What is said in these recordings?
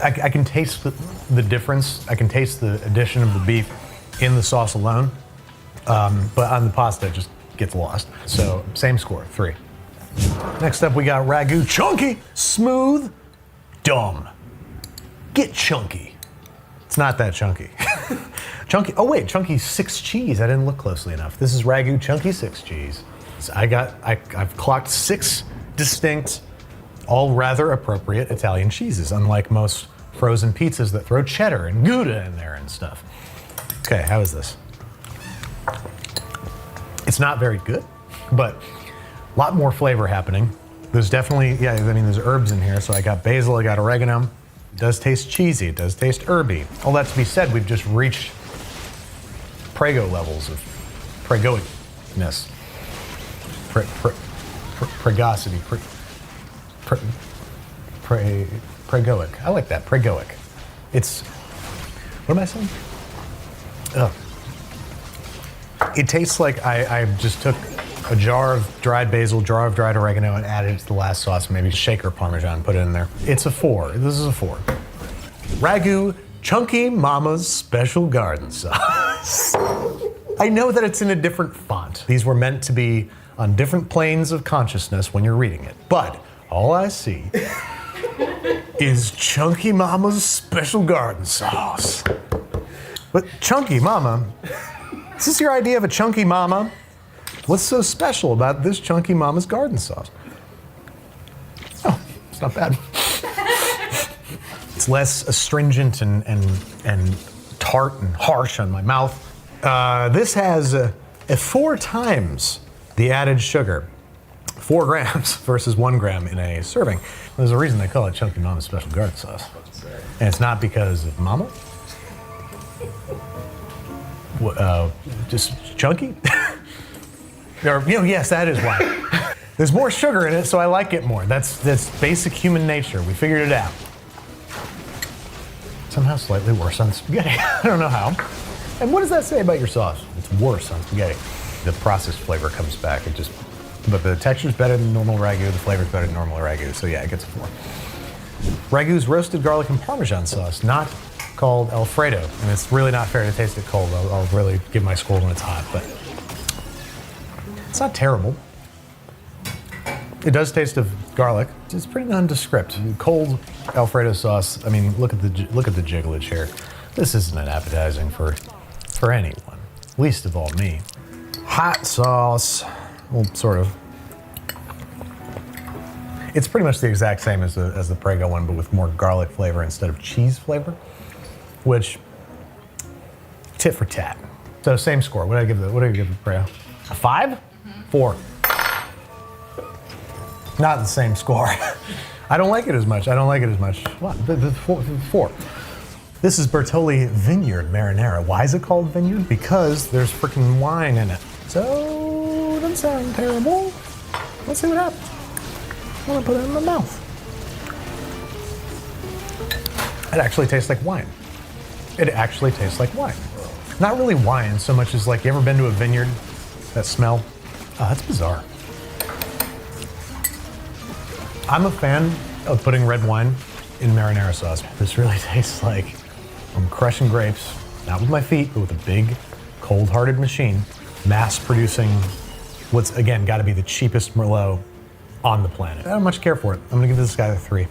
I can taste the difference. I can taste the addition of the beef in the sauce alone, but on the pasta it just gets lost. So same score, 3. Next up we got Ragu chunky, smooth, dumb. Get chunky. It's not that chunky. Chunky, oh wait, chunky 6 cheese. I didn't look closely enough. This is Ragu chunky 6 cheese. So I've clocked 6 distinct, all rather appropriate Italian cheeses, unlike most frozen pizzas that throw cheddar and Gouda in there and stuff. Okay, how is this? It's not very good, but a lot more flavor happening. There's definitely, yeah, I mean, there's herbs in here. So I got basil, I got oregano. It does taste cheesy, it does taste herby. All that to be said, we've just reached Prego levels of Pregoicness. Pregosity. Pregoic. I like that, Pregoic. It's, what am I saying? Oh. It tastes like I just took a jar of dried basil, jar of dried oregano, and added it to the last sauce, maybe shaker Parmesan, put it in there. It's a 4. This is a 4. Ragu Chunky Mama's Special Garden Sauce. I know that it's in a different font. These were meant to be on different planes of consciousness when you're reading it. But all I see is Chunky Mama's Special Garden Sauce. But Chunky Mama, is this your idea of a Chunky Mama? What's so special about this Chunky Mama's garden sauce? Oh, it's not bad. It's less astringent and tart and harsh on my mouth. This has 4 times the added sugar. 4 grams versus 1 gram in a serving. There's a reason they call it Chunky Mama's Special Garden Sauce. And it's not because of Mama. Just chunky? Or, yes, that is why. There's more sugar in it, so I like it more. That's basic human nature. We figured it out. Somehow slightly worse on spaghetti. I don't know how. And what does that say about your sauce? It's worse on spaghetti. The processed flavor comes back. But the texture's better than normal Ragu. The flavor's better than normal Ragu. So yeah, it gets a 4. Ragu's roasted garlic and Parmesan sauce, not called Alfredo. And it's really not fair to taste it cold. I'll really give my score when it's hot, but it's not terrible. It does taste of garlic. It's pretty nondescript. Cold Alfredo sauce. I mean, look at the jigglage here. This isn't an appetizing for anyone, least of all me. Hot sauce. Well, sort of. It's pretty much the exact same as the Prego one, but with more garlic flavor instead of cheese flavor, which tit for tat. So same score. What did I give the Prego? A 5? 4. Not the same score. I don't like it as much. What? 4. This is Bertolli Vineyard Marinara. Why is it called Vineyard? Because there's freaking wine in it. So, it doesn't sound terrible. Let's see what happens. I'm gonna put it in my mouth. It actually tastes like wine. Not really wine so much as like, you ever been to a vineyard? That smell? Oh, that's bizarre. I'm a fan of putting red wine in marinara sauce. This really tastes like I'm crushing grapes, not with my feet, but with a big, cold-hearted machine, mass producing what's, again, gotta be the cheapest Merlot on the planet. I don't much care for it. I'm gonna give this guy a 3.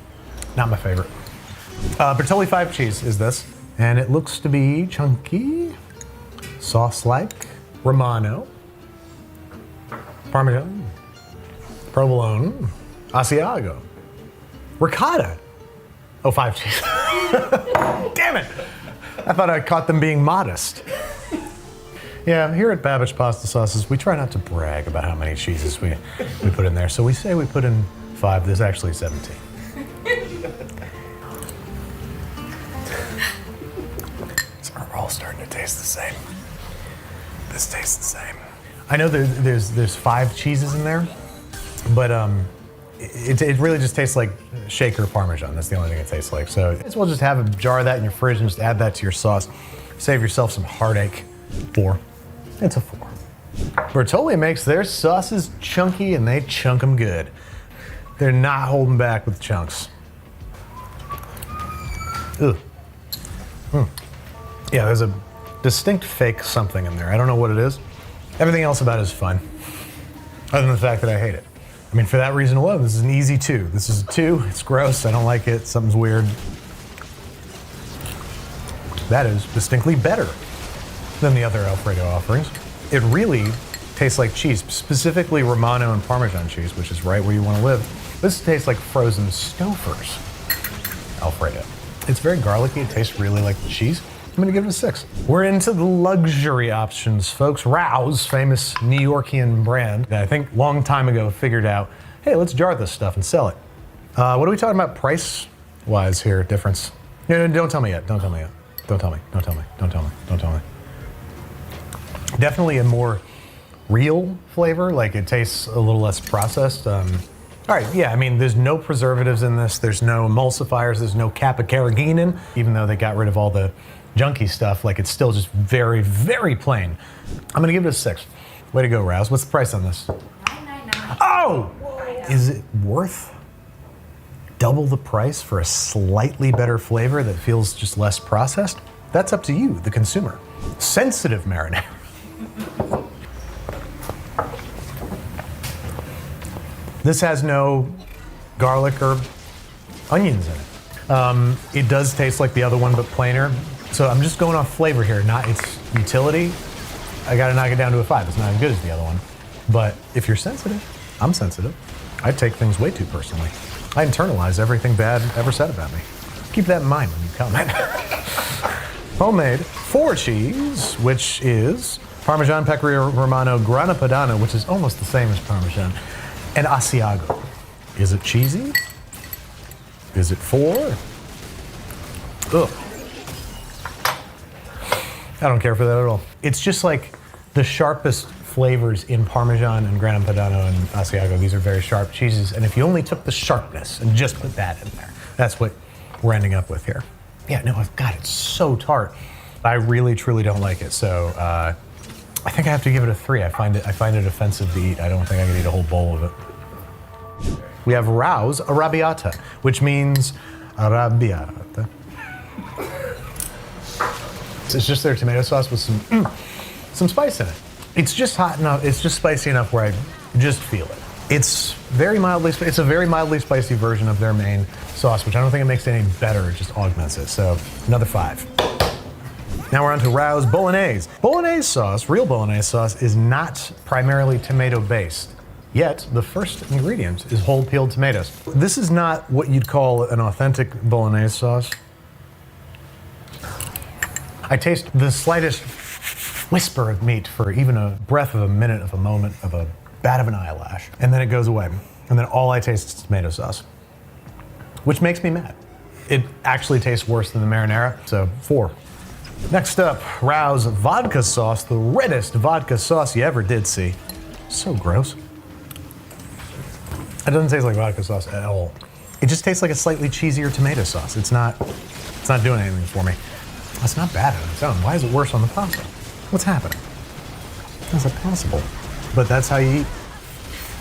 Not my favorite. Bertolli 5 cheese is this, and it looks to be chunky, sauce-like, Romano, Parmesan, Provolone, Asiago, ricotta. Oh, 5 cheese. Damn it! I thought I caught them being modest. Yeah, here at Babbage Pasta Sauces, we try not to brag about how many cheeses we put in there. So we say we put in 5, there's actually 17. So we're all starting to taste the same. This tastes the same. I know there's 5 cheeses in there, but it really just tastes like shaker Parmesan. That's the only thing it tastes like. So as well just have a jar of that in your fridge and just add that to your sauce. Save yourself some heartache. 4. It's a 4. Bertolli makes their sauces chunky and they chunk them good. They're not holding back with chunks. Ugh. Yeah, there's a distinct fake something in there. I don't know what it is. Everything else about it is fine, other than the fact that I hate it. I mean, for that reason alone, this is an easy 2. This is a 2. It's gross. I don't like it. Something's weird. That is distinctly better than the other Alfredo offerings. It really tastes like cheese, specifically Romano and Parmesan cheese, which is right where you want to live. This tastes like frozen Stouffer's Alfredo. It's very garlicky. It tastes really like cheese. I'm gonna give it a 6. We're into the luxury options, folks. Rouse, famous New Yorkian brand that I think long time ago figured out, hey, let's jar this stuff and sell it. What are we talking about price-wise here, difference? No, don't tell me yet, don't tell me yet. Don't tell me, don't tell me, don't tell me, don't tell me. Definitely a more real flavor, like it tastes a little less processed. All right, yeah, I mean, there's no preservatives in this, there's no emulsifiers, there's no kappa carrageenan, even though they got rid of all the junky stuff, like it's still just very, very plain. I'm gonna give it a 6. Way to go, Rouse. What's the price on this? $9.99. Oh! Is it worth double the price for a slightly better flavor that feels just less processed? That's up to you, the consumer. Sensitive marinara. This has no garlic or onions in it. It does taste like the other one, but plainer. So I'm just going off flavor here, not its utility. I gotta knock it down to a 5. It's not as good as the other one. But if you're sensitive, I'm sensitive. I take things way too personally. I internalize everything bad ever said about me. Keep that in mind when you comment. Homemade 4 cheese, which is Parmesan, Pecorino Romano, Grana Padano, which is almost the same as Parmesan, and Asiago. Is it cheesy? Is it 4? Ugh. I don't care for that at all. It's just like the sharpest flavors in Parmesan and Grana Padano and Asiago. These are very sharp cheeses, and if you only took the sharpness and just put that in there, that's what we're ending up with here. Yeah, no, God, it's so tart. I really, truly don't like it, so I think I have to give it a 3. I find it offensive to eat. I don't think I can eat a whole bowl of it. We have Rouse Arrabbiata, which means arrabbiata. It's just their tomato sauce with some spice in it. It's just hot enough. It's just spicy enough where I just feel it. It's a very mildly spicy version of their main sauce, which I don't think it makes it any better. It just augments it. So another 5. Now we're on to Rouse Bolognese. Bolognese sauce, real Bolognese sauce, is not primarily tomato based. Yet the first ingredient is whole peeled tomatoes. This is not what you'd call an authentic Bolognese sauce. I taste the slightest whisper of meat for even a breath of a minute of a moment of a bat of an eyelash. And then it goes away. And then all I taste is tomato sauce, which makes me mad. It actually tastes worse than the marinara, so 4. Next up, Rouse vodka sauce, the reddest vodka sauce you ever did see. So gross. It doesn't taste like vodka sauce at all. It just tastes like a slightly cheesier tomato sauce. It's not doing anything for me. That's not bad on its own. Why is it worse on the pasta? What's happening? How's that possible? But that's how you eat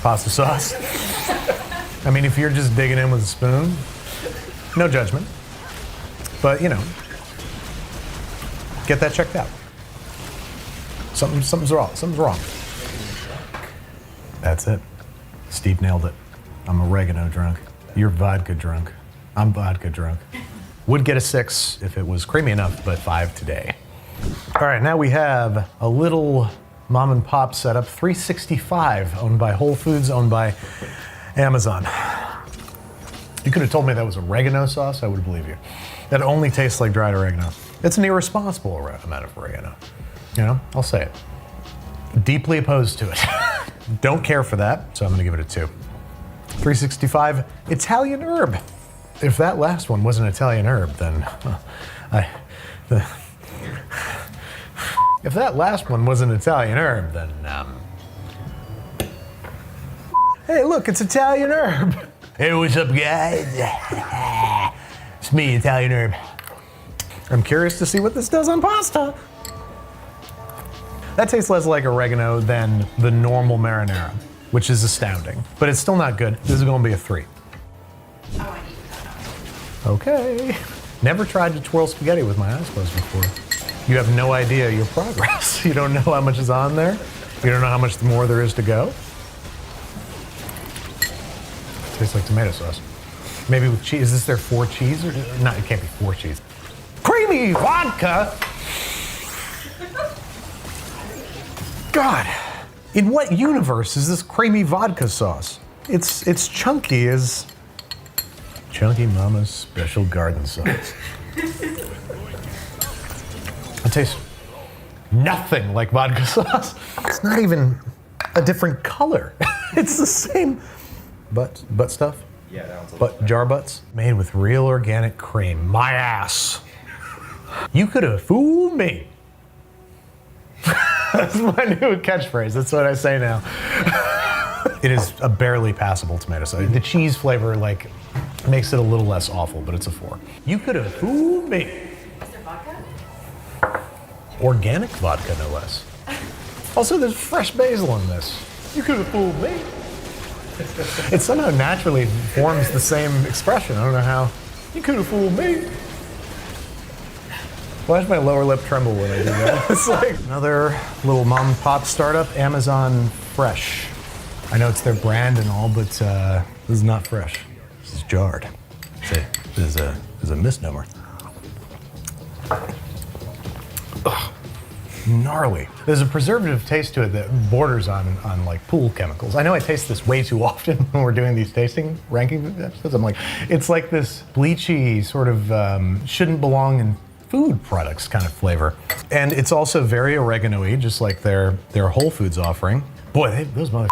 pasta sauce. I mean, if you're just digging in with a spoon, no judgment. But, you know, get that checked out. Something's wrong. Something's wrong. That's it. Steve nailed it. I'm oregano drunk. You're vodka drunk. I'm vodka drunk. Would get a 6 if it was creamy enough, but 5 today. All right, now we have a little mom and pop setup, 365, owned by Whole Foods, owned by Amazon. You could have told me that was oregano sauce, I would believe you. That only tastes like dried oregano. It's an irresponsible amount of oregano. You know, I'll say it. Deeply opposed to it. Don't care for that, so I'm gonna give it a 2. 365, Italian herb. If that last one was an Italian herb, then if that last one was an Italian herb, then hey, look, it's Italian herb. Hey, what's up, guys? It's me, Italian herb. I'm curious to see what this does on pasta. That tastes less like oregano than the normal marinara, which is astounding, but it's still not good. This is gonna be a 3. I want to eat that. Okay. Never tried to twirl spaghetti with my eyes closed before. You have no idea your progress. You don't know how much is on there. You don't know how much more there is to go. Tastes like tomato sauce. Maybe with cheese. Is this their 4 cheese? Or not, it can't be 4 cheese. Creamy vodka! God, in what universe is this creamy vodka sauce? It's chunky as Chunky Mama's special garden sauce. It tastes nothing like vodka sauce. It's not even a different color. It's the same butt stuff. Yeah, that one's a But jar butts made with real organic cream. My ass. You could have fooled me. That's my new catchphrase. That's what I say now. It is a barely passable tomato sauce. The cheese flavor like makes it a little less awful, but it's a 4. You could have fooled me. Is there vodka? Organic vodka, no less. Also, there's fresh basil in this. You could have fooled me. It somehow naturally forms the same expression. I don't know how. You could have fooled me. Why does my lower lip tremble when I do that? It's like another little mom and pop startup, Amazon Fresh. I know it's their brand and all, but this is not fresh. This is jarred. This is a misnomer. Ugh. Gnarly. There's a preservative taste to it that borders on like pool chemicals. I know I taste this way too often when we're doing these tasting ranking episodes. I'm like, it's like this bleachy sort of shouldn't belong in food products kind of flavor. And it's also very oregano-y, just like their Whole Foods offering. Boy, those motherfuckers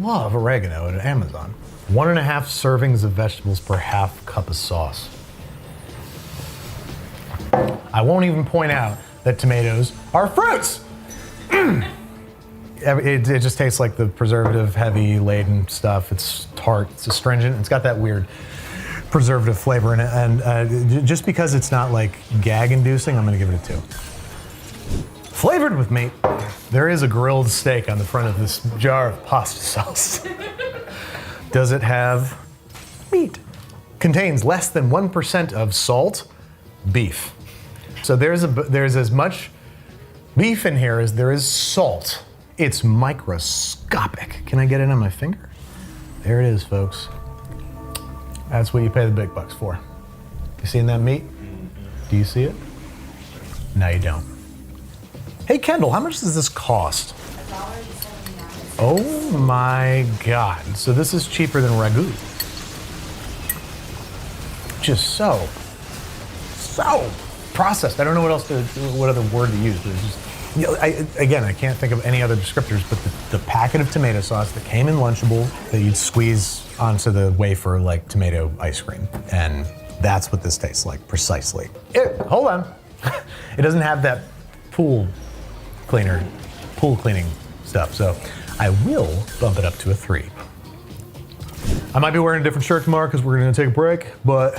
love oregano at Amazon. 1.5 servings of vegetables per half cup of sauce. I won't even point out that tomatoes are fruits. It just tastes like the preservative heavy laden stuff. It's tart, it's astringent, it's got that weird preservative flavor in it. And just because it's not like gag inducing, I'm gonna give it a 2. Flavored with meat, there is a grilled steak on the front of this jar of pasta sauce. Does it have meat? Contains less than 1% of salt, beef. So there's as much beef in here as there is salt. It's microscopic. Can I get it on my finger? There it is, folks. That's what you pay the big bucks for. You seeing that meat? Do you see it? No, you don't. Hey, Kendall, how much does this cost? $1.79. Oh my God. So this is cheaper than ragu. Just so processed. I don't know what other word to use, but it's just, you know, I can't think of any other descriptors, but the packet of tomato sauce that came in Lunchable that you'd squeeze onto the wafer like tomato ice cream. And that's what this tastes like, precisely. Hold on. It doesn't have that pool cleaning stuff, so I will bump it up to a 3. I might be wearing a different shirt tomorrow because we're gonna take a break, but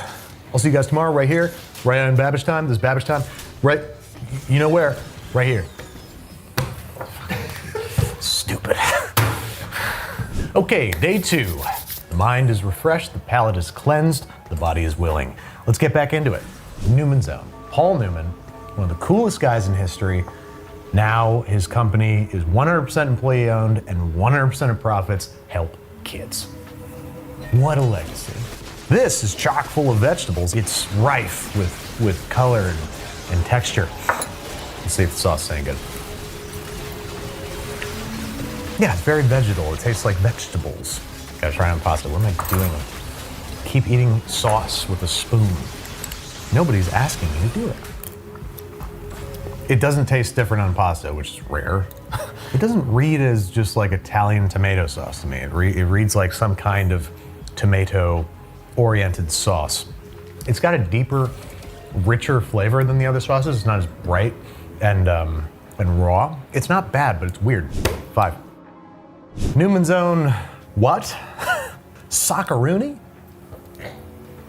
I'll see you guys tomorrow right here, right on Babbage Time. This is Babbage Time, right, you know where? Right here. Stupid. Okay, day 2. The mind is refreshed, the palate is cleansed, the body is willing. Let's get back into it. Newman's Own. Paul Newman, one of the coolest guys in history. Now his company is 100% employee owned and 100% of profits help kids. What a legacy. This is chock full of vegetables. It's rife with color and texture. Let's see if the sauce is any good. Yeah, it's very vegetal. It tastes like vegetables. Gotta try on pasta. What am I doing? Keep eating sauce with a spoon. Nobody's asking me to do it. It doesn't taste different on pasta, which is rare. It doesn't read as just like Italian tomato sauce to me. It reads like some kind of tomato-oriented sauce. It's got a deeper, richer flavor than the other sauces. It's not as bright and raw. It's not bad, but it's weird. 5. Newman's Own what? Socceroonie?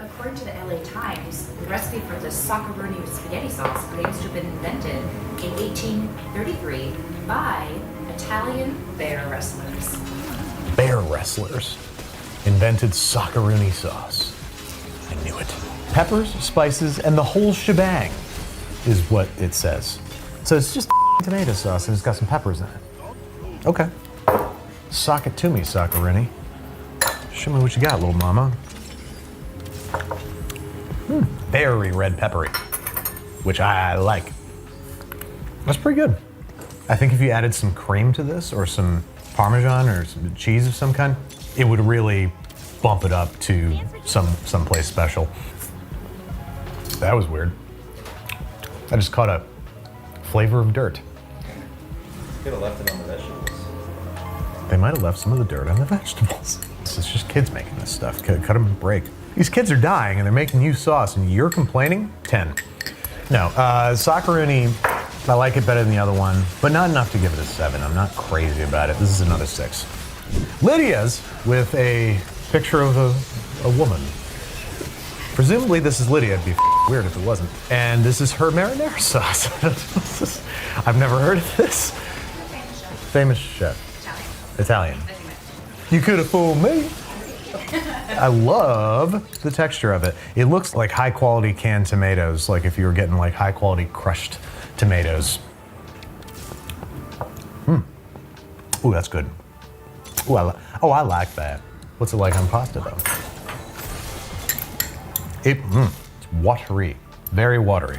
According to the LA Times, the recipe for the socceroonie spaghetti sauce claims to have been invented in 1833 by Italian bear wrestlers. Bear wrestlers invented socceroonie sauce. I knew it. Peppers, spices, and the whole shebang is what it says. So it's just tomato sauce and it's got some peppers in it. Okay. Sock it to me, Soccerini. Show me what you got, little mama. Very red peppery, which I like. That's pretty good. I think if you added some cream to this or some Parmesan or some cheese of some kind, it would really bump it up to someplace special. That was weird. I just caught a flavor of dirt. Could have left it on the vegetables. They might have left some of the dirt on the vegetables. It's just kids making this stuff. Cut them a break. These kids are dying and they're making you sauce and you're complaining? 10. No, Socceroni, I like it better than the other one, but not enough to give it a 7. I'm not crazy about it. This is another 6. Lydia's with a picture of a woman. Presumably this is Lydia. It'd be weird if it wasn't. And this is her marinara sauce. I've never heard of this. Famous chef. Italian. You could have fooled me. I love the texture of it. It looks like high quality canned tomatoes, like if you were getting like high quality crushed tomatoes. Ooh, that's good. Ooh, I like that. What's it like on pasta though? It's watery, very watery.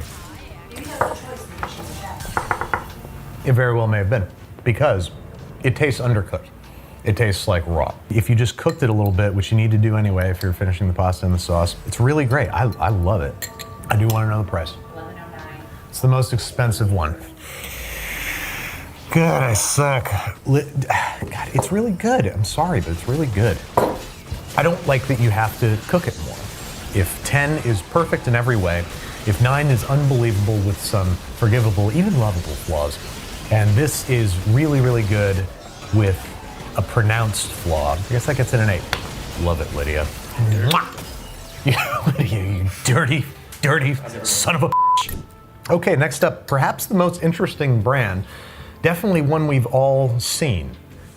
It very well may have been, because it tastes undercooked. It tastes like raw. If you just cooked it a little bit, which you need to do anyway if you're finishing the pasta in the sauce, it's really great. I love it. I do want to know the price. $11.09. It's the most expensive one. God, I suck. God, it's really good. I'm sorry, but it's really good. I don't like that you have to cook it more. If 10 is perfect in every way, if 9 is unbelievable with some forgivable, even lovable flaws, and this is really, really good with a pronounced flaw, I guess that gets in an 8. Love it, Lydia. Lydia, you dirty, dirty son of a bitch. Okay, next up, perhaps the most interesting brand, definitely one we've all seen,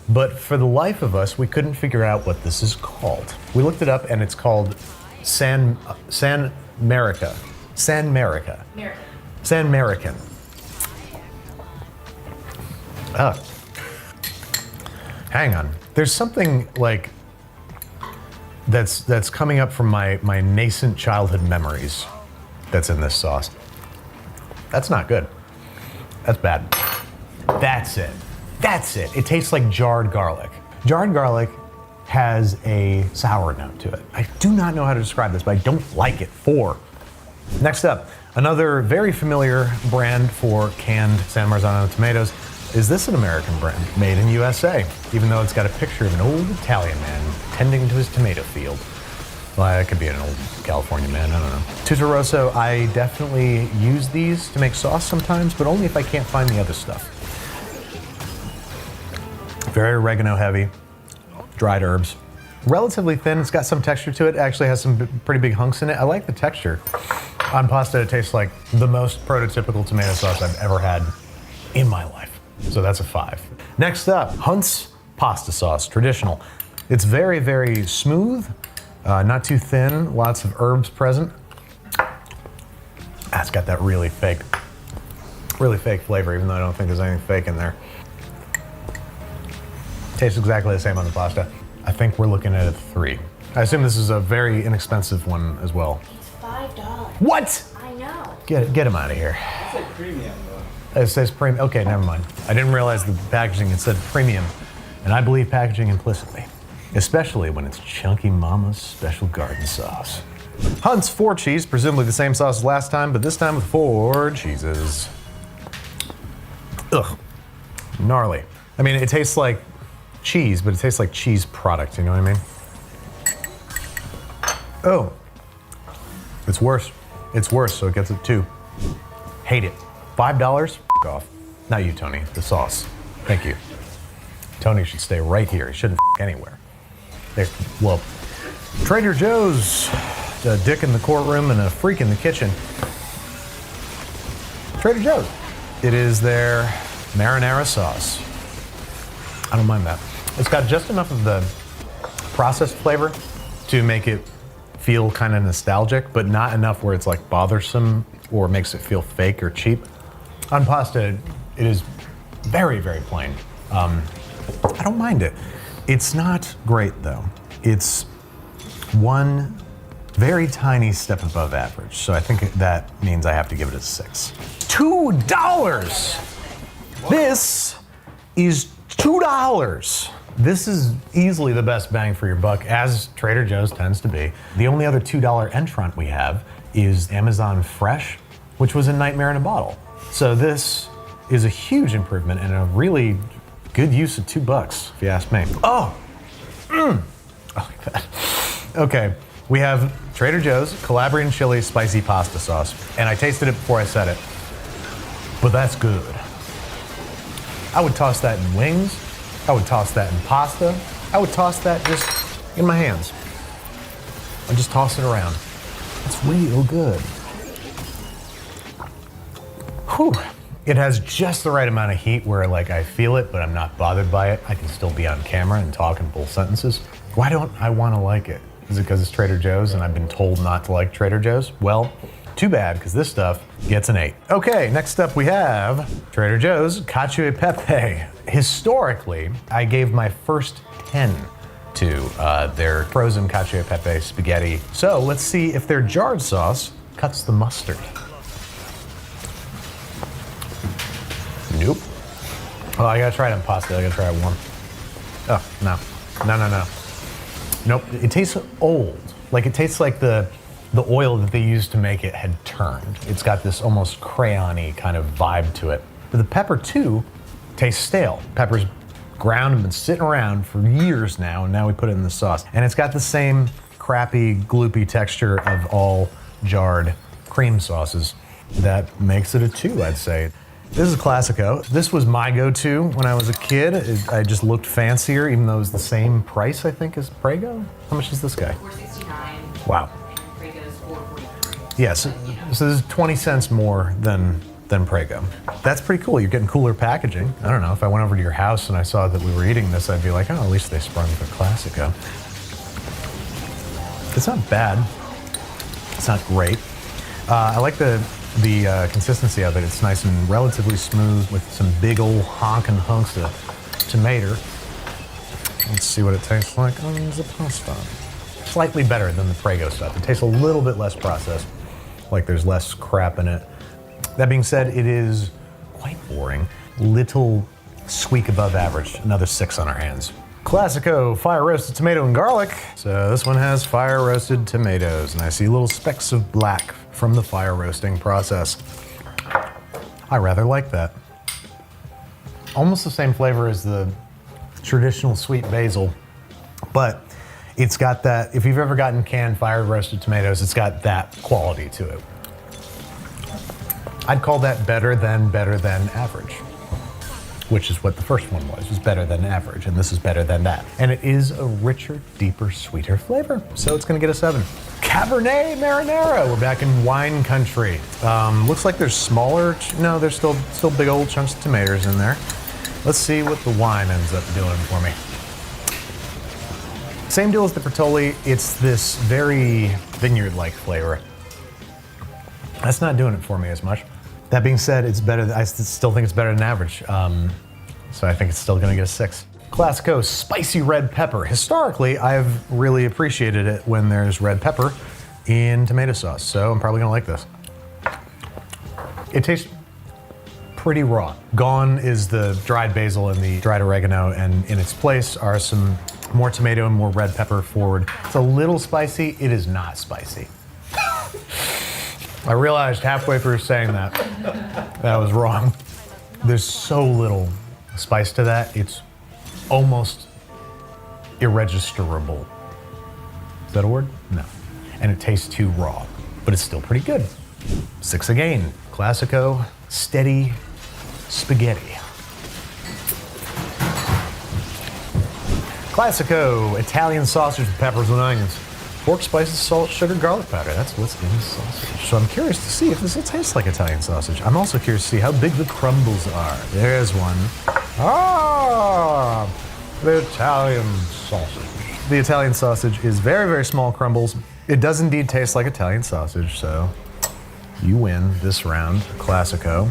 but for the life of us, we couldn't figure out what this is called. We looked it up and it's called San Merica. San Merica. San American. Hang on. There's something like that's coming up from my nascent childhood memories that's in this sauce. That's not good. That's bad. That's it. That's it. It tastes like jarred garlic. Jarred garlic has a sour note to it. I do not know how to describe this, but I don't like it. 4. Next up, another very familiar brand for canned San Marzano tomatoes. Is this an American brand made in USA? Even though it's got a picture of an old Italian man tending to his tomato field. Well, that could be an old California man, I don't know. Tutoroso, I definitely use these to make sauce sometimes, but only if I can't find the other stuff. Very oregano heavy, dried herbs. Relatively thin, it's got some texture to it. It actually has some pretty big hunks in it. I like the texture. On pasta, it tastes like the most prototypical tomato sauce I've ever had in my life. So that's a 5. Next up, Hunt's pasta sauce, traditional. It's very, very smooth, not too thin, lots of herbs present. It's got that really fake flavor, even though I don't think there's anything fake in there. Tastes exactly the same on the pasta. I think we're looking at a 3. I assume this is a very inexpensive one as well. It's $5. What? I know. Get him out of here. It's like premium though. It says premium. Okay, never mind. I didn't realize the packaging it said premium, and I believe packaging implicitly, especially when it's Chunky Mama's special garden sauce. Hunt's 4 cheese, presumably the same sauce as last time, but this time with 4 cheeses. Ugh, gnarly. I mean, it tastes like cheese, but it tastes like cheese product, you know what I mean? Oh, it's worse. It's worse, so it gets a 2. Hate it. $5? F off. Not you, Tony, the sauce. Thank you. Tony should stay right here. He shouldn't f anywhere. Well, Trader Joe's, a dick in the courtroom and a freak in the kitchen. Trader Joe's. It is their marinara sauce. I don't mind that. It's got just enough of the processed flavor to make it feel kind of nostalgic, but not enough where it's like bothersome or makes it feel fake or cheap. On pasta, it is very, very plain. I don't mind it. It's not great though. It's one very tiny step above average. So I think that means I have to give it a 6. $2! This is $2. This is easily the best bang for your buck, as Trader Joe's tends to be. The only other $2 entrant we have is Amazon Fresh, which was a nightmare in a bottle. So this is a huge improvement and a really good use of $2, if you ask me. Oh, I like that. Okay, we have Trader Joe's Calabrian chili spicy pasta sauce, and I tasted it before I said it, but that's good. I would toss that in wings. I would toss that in pasta. I would toss that just in my hands. I just toss it around. It's real good. Whew. It has just the right amount of heat where like I feel it, but I'm not bothered by it. I can still be on camera and talk in full sentences. Why don't I want to like it? Is it because it's Trader Joe's and I've been told not to like Trader Joe's? Well, too bad, because this stuff gets an 8. Okay, next up we have Trader Joe's Cacio e Pepe. Historically, I gave my first 10 to their frozen Cacio e Pepe spaghetti. So let's see if their jarred sauce cuts the mustard. Nope. Oh, I gotta try it on pasta. I gotta try it warm. Oh, no. No. Nope. It tastes old. Like it tastes like the oil that they used to make it had turned. It's got this almost crayon-y kind of vibe to it. But the pepper too tastes stale. Pepper's ground and been sitting around for years now, and now we put it in the sauce. And it's got the same crappy, gloopy texture of all jarred cream sauces. That makes it a 2, I'd say. This is Classico. This was my go-to when I was a kid. I just looked fancier, even though it was the same price, I think, as Prego. How much is this guy? $4.69. Wow. And Prego's $4.43. Yes, so this is 20 cents more than Prego. That's pretty cool. You're getting cooler packaging. I don't know, if I went over to your house and I saw that we were eating this, I'd be like, oh, at least they sprung for Classico. It's not bad. It's not great. I like the consistency of it. It's nice and relatively smooth with some big old honking hunks of tomato. Let's see what it tastes like on the pasta. Slightly better than the Prego stuff. It tastes a little bit less processed, like there's less crap in it. That being said, it is quite boring. Little squeak above average. Another 6 on our hands. Classico fire roasted tomato and garlic. So this one has fire roasted tomatoes, and I see little specks of black from the fire roasting process. I rather like that. Almost the same flavor as the traditional sweet basil, but it's got that, if you've ever gotten canned fire roasted tomatoes, it's got that quality to it. I'd call that better than average, which is what the first one was better than average, and this is better than that. And it is a richer, deeper, sweeter flavor, so it's gonna get a 7. Cabernet Marinara, we're back in wine country. Looks like there's smaller, no, there's still big old chunks of tomatoes in there. Let's see what the wine ends up doing for me. Same deal as the Bertolli, it's this very vineyard-like flavor. That's not doing it for me as much. That being said, it's better. I still think it's better than average. So I think it's still gonna get a 6. Classico spicy red pepper. Historically, I've really appreciated it when there's red pepper in tomato sauce, so I'm probably gonna like this. It tastes pretty raw. Gone is the dried basil and the dried oregano, and in its place are some more tomato and more red pepper forward. It's a little spicy. It is not spicy. I realized halfway through saying that I was wrong. There's so little spice to that, it's almost irregisterable. Is that a word? No. And it tastes too raw, but it's still pretty good. 6 again. Classico steady spaghetti. Classico Italian sausage with peppers and onions. Pork, spices, salt, sugar, garlic powder. That's what's in the sausage. So I'm curious to see if this will taste like Italian sausage. I'm also curious to see how big the crumbles are. There's one. The Italian sausage. The Italian sausage is very, very small crumbles. It does indeed taste like Italian sausage, so you win this round, Classico.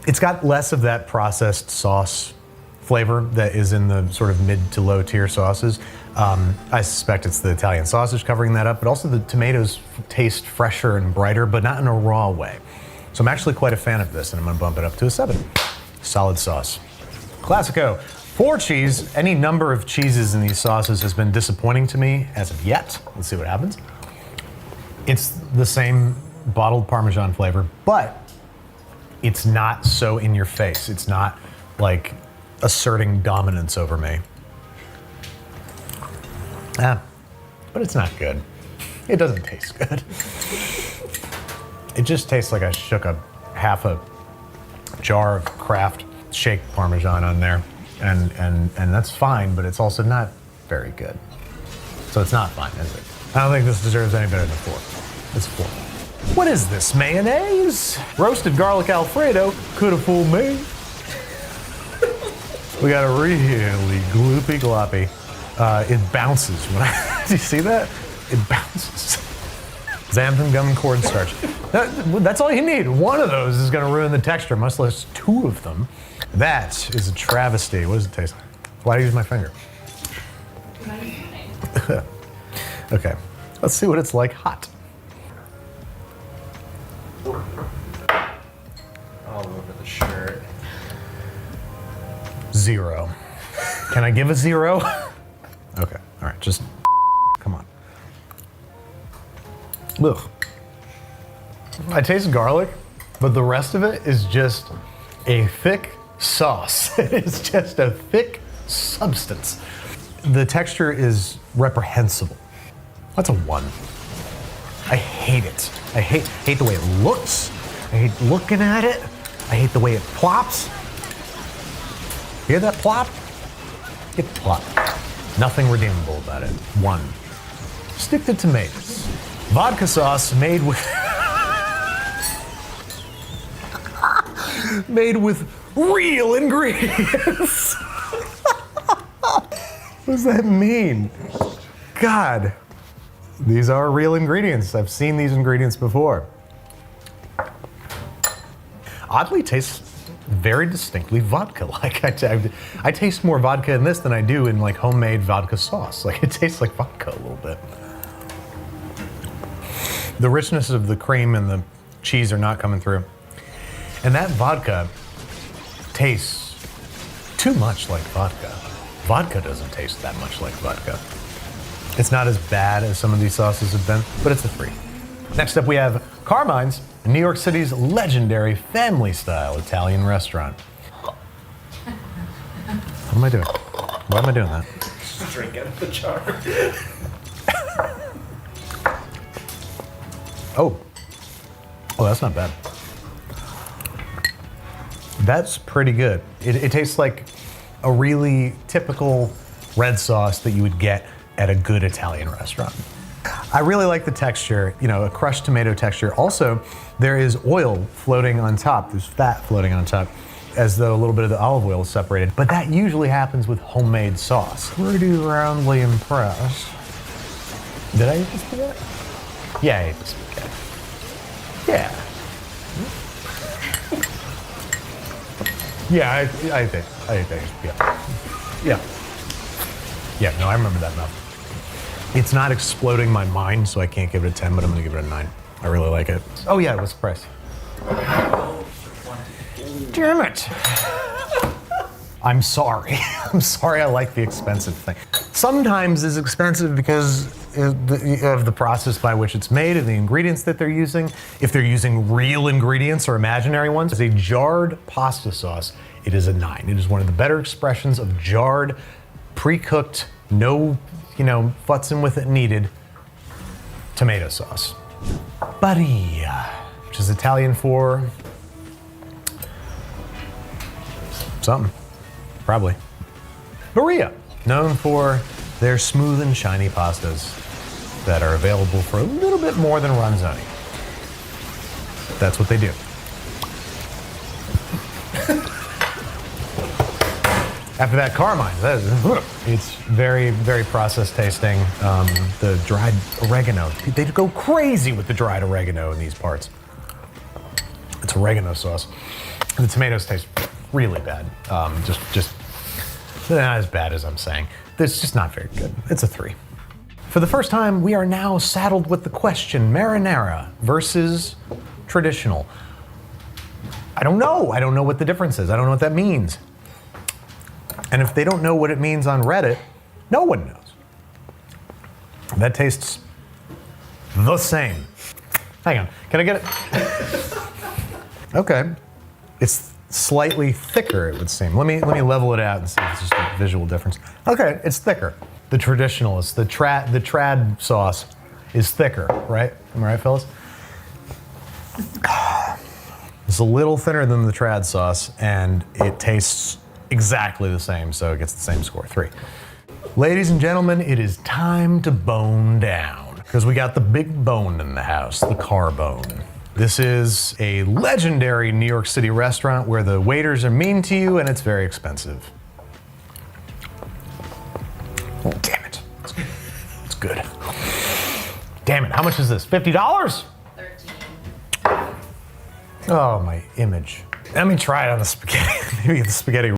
It's got less of that processed sauce flavor that is in the sort of mid to low tier sauces. I suspect it's the Italian sausage covering that up, but also the tomatoes taste fresher and brighter, but not in a raw way. So I'm actually quite a fan of this, and I'm gonna bump it up to a 7. Solid sauce. Classico. 4 cheese. Any number of cheeses in these sauces has been disappointing to me as of yet. Let's see what happens. It's the same bottled Parmesan flavor, but it's not so in your face. It's not like asserting dominance over me. But it's not good. It doesn't taste good. It just tastes like I shook half a jar of Kraft shake Parmesan on there. And that's fine, but it's also not very good. So it's not fine, is it? I don't think this deserves any better than 4. It's 4. What is this, mayonnaise? Roasted garlic Alfredo could have fooled me. We got a really gloopy gloppy. It bounces when do you see that? It bounces. Xanthan gum and cornstarch. That's all you need. One of those is gonna ruin the texture, much less 2 of them. That is a travesty. What does it taste like? Why do I use my finger? Okay, let's see what it's like hot. All over the shirt. 0. Can I give a 0? Okay, all right, just come on. Ugh. I taste garlic, but the rest of it is just a thick sauce. It's just a thick substance. The texture is reprehensible. That's a 1. I hate it. I hate the way it looks. I hate looking at it. I hate the way it plops. Hear that plop? It plop. Nothing redeemable about it. 1. Stick to tomatoes. Vodka sauce made with made with real ingredients. What does that mean? God, these are real ingredients. I've seen these ingredients before. Oddly tastes very distinctly vodka-like. I taste more vodka in this than I do in like homemade vodka sauce. Like it tastes like vodka a little bit. The richness of the cream and the cheese are not coming through. And that vodka tastes too much like vodka. Vodka doesn't taste that much like vodka. It's not as bad as some of these sauces have been, but it's a 3. Next up we have Carmine's, New York City's legendary family-style Italian restaurant. What am I doing? Why am I doing that? Just drink out of the jar. Oh, that's not bad. That's pretty good. It tastes like a really typical red sauce that you would get at a good Italian restaurant. I really like the texture, you know, a crushed tomato texture. Also, there is oil floating on top. There's fat floating on top, as though a little bit of the olive oil is separated. But that usually happens with homemade sauce. Pretty roundly impressed. Did I eat the spaghetti? Yeah, I ate the spaghetti. Yeah. Yeah, I think. Yeah. Yeah, no, I remember that mouth. It's not exploding my mind, so I can't give it a 10, but I'm gonna give it a 9. I really like it. Oh yeah, what's the price? Damn it. I'm sorry. I'm sorry I like the expensive thing. Sometimes it's expensive because of the process by which it's made and the ingredients that they're using. If they're using real ingredients or imaginary ones. As a jarred pasta sauce, it is a 9. It is one of the better expressions of jarred, pre-cooked, no, futzing with it needed tomato sauce. Barilla, which is Italian for something, probably. Barilla, known for their smooth and shiny pastas that are available for a little bit more than Ronzoni. That's what they do. After that, Carmine. It's very, very processed tasting. The dried oregano. They go crazy with the dried oregano in these parts. It's oregano sauce. The tomatoes taste really bad. Just not as bad as I'm saying. It's just not very good. It's a 3. For the first time, we are now saddled with the question, marinara versus traditional. I don't know. I don't know what the difference is. I don't know what that means. And if they don't know what it means on Reddit, no one knows. That tastes the same. Hang on, can I get it? Okay, it's slightly thicker, it would seem. Let me level it out and see if it's just a visual difference. Okay, it's thicker. The traditional is the trad sauce is thicker, right? Am I right, fellas? It's a little thinner than the trad sauce, and it tastes exactly the same, so it gets the same score, 3. Ladies and gentlemen, it is time to bone down, because we got the big bone in the house, the car bone. This is a legendary New York City restaurant where the waiters are mean to you and it's very expensive. Oh, damn it. It's good. Damn it, how much is this? $50? 13. Oh, my image. Let me try it on the spaghetti. Maybe the spaghetti